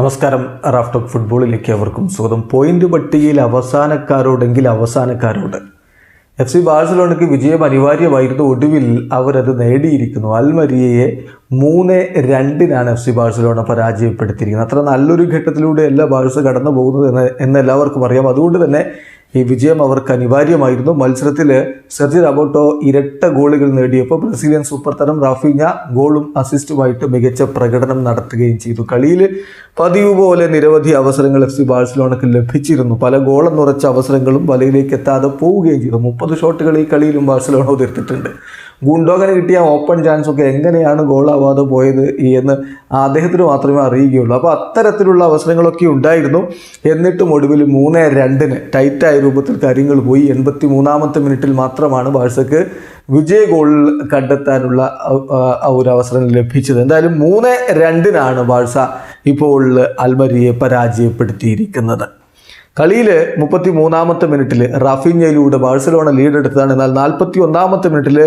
നമസ്കാരം. Raf talk ഫുട്ബോളിലേക്ക് അവർക്കും സ്വാഗതം. പോയിന്റ് പട്ടികയിൽ അവസാനക്കാരോടെങ്കിൽ അവസാനക്കാരോട് FC ബാഴ്സലോണയ്ക്ക് വിജയം അനിവാര്യമായിരുന്നു. ഒടുവിൽ അവരത് നേടിയിരിക്കുന്നു. അൽമരിയയെ 3-2 FC ബാഴ്സലോണ പരാജയപ്പെടുത്തിയിരിക്കുന്നത്. അത്ര നല്ലൊരു ഘട്ടത്തിലൂടെയല്ല ബാഴ്സ കടന്നു പോകുന്നത് എന്ന് എല്ലാവർക്കും അറിയാം. അതുകൊണ്ട് തന്നെ ഈ വിജയം അവർക്ക് അനിവാര്യമായിരുന്നു. മത്സരത്തിൽ സെർജി റോബർട്ടോ ഇരട്ട ഗോളുകൾ നേടിയപ്പോൾ ബ്രസീലിയൻ സൂപ്പർ താരം റാഫീഞ്ഞ ഗോളും അസിസ്റ്റുമായിട്ട് മികച്ച പ്രകടനം നടത്തുകയും ചെയ്തു. കളിയിൽ പതിവ് പോലെ നിരവധി അവസരങ്ങൾ FC ബാഴ്സലോണയ്ക്ക് ലഭിച്ചിരുന്നു. പല ഗോളെന്നുറച്ച അവസരങ്ങളും വലയിലേക്ക് എത്താതെ പോവുകയും ചെയ്തു. 30 ഷോട്ടുകൾ ഈ കളിയിലും ബാഴ്സലോണ ഉതിർത്തിട്ടുണ്ട്. ഗുണ്ടോഗന് കിട്ടിയ ഓപ്പൺ ചാൻസൊക്കെ എങ്ങനെയാണ് ഗോളാവാതെ പോയത് എന്ന് അദ്ദേഹത്തിന് മാത്രമേ അറിയുകയുള്ളൂ. അപ്പോൾ അത്തരത്തിലുള്ള അവസരങ്ങളൊക്കെ ഉണ്ടായിരുന്നു. എന്നിട്ടും ഒടുവിൽ 3-2 ടൈറ്റായ രൂപത്തിൽ കാര്യങ്ങൾ പോയി. 83-ാമത്തെ മിനിറ്റിൽ മാത്രമാണ് ബാഴ്സക്ക് വിജയ ഗോൾ കണ്ടെത്താനുള്ള ഒരു അവസരം ലഭിച്ചത്. എന്തായാലും 3-2 ബാഴ്സ ഇപ്പോൾ അൽമരിയെ പരാജയപ്പെടുത്തിയിരിക്കുന്നത്. കളിയിൽ 33-ാമത്തെ മിനിറ്റിൽ റാഫീഞ്ഞയിലൂടെ ബാഴ്സലോണ ലീഡെടുത്തതാണ്. എന്നാൽ 41-ാമത്തെ മിനിറ്റിൽ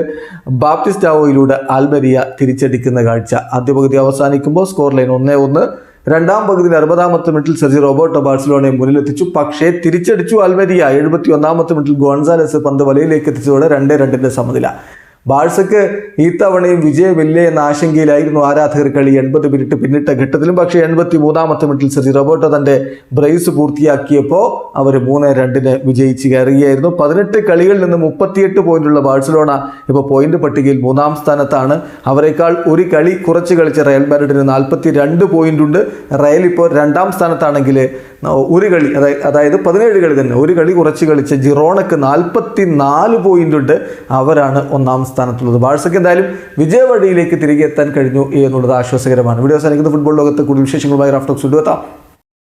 ബാപ്റ്റിസ്റ്റാവോയിലൂടെ അൽമരിയ തിരിച്ചടിക്കുന്ന കാഴ്ച. ആദ്യ പകുതി അവസാനിക്കുമ്പോൾ സ്കോർ ലൈൻ 1-1. രണ്ടാം പകുതിയിൽ 60-ാമത്തെ മിനിറ്റിൽ സെർജി റോബർട്ടോ ബാഴ്സലോണയെ മുന്നിലെത്തിച്ചു. പക്ഷേ തിരിച്ചടിച്ചു അൽമരിയ. 71-ാമത്തെ മിനിറ്റിൽ ഗോൺസാലസ് പന്ത് വലയിലേക്ക് എത്തിച്ചതോടെ 2-2 സമനില. ബാഴ്സക്ക് ഈ തവണയും വിജയമില്ലേ എന്ന ആശങ്കയിലായിരുന്നു ആരാധകർ. കളി 80 മിനിറ്റ് പിന്നിട്ട ഘട്ടത്തിലും. പക്ഷേ 83-ാമത്തെ മിനിറ്റിൽ സെർജി റോബർട്ടോ തൻ്റെ ബ്രേസ് പൂർത്തിയാക്കിയപ്പോൾ അവർ 3-2 വിജയിച്ച് കയറുകയായിരുന്നു. 18 കളികളിൽ നിന്ന് 38 പോയിന്റുള്ള ബാഴ്സലോണ ഇപ്പോൾ പോയിന്റ് പട്ടികയിൽ 3-ാം സ്ഥാനത്താണ്. അവരെക്കാൾ ഒരു കളി കുറച്ച് കളിച്ച റയൽ മാഡ്രിഡിന് 42 പോയിന്റ് ഉണ്ട്. റയൽ ഇപ്പോൾ 2-ാം സ്ഥാനത്താണെങ്കിൽ ഒരു കളി അതായത് 17 കളി തന്നെ ഒരു കളി കുറച്ച് കളിച്ച ജിറോണക്ക് 44 പോയിന്റ് ഉണ്ട്. അവരാണ് 1-ാം സ്ഥാനത്തുള്ളത്. ബാഴ്സയ്ക്ക് എന്തായാലും വിജയവഴിയിലേക്ക് തിരികെ എത്താൻ കഴിഞ്ഞു എന്നുള്ളത് ആശ്വാസകരമാണ്. വീഡിയോ അവസാനിക്കുന്ന ഫുട്ബോൾ ലോകത്ത് കൂടുതൽ വിശേഷങ്ങളുമായി റാഫ് ടോക്സ് കൊണ്ടുവെത്താം.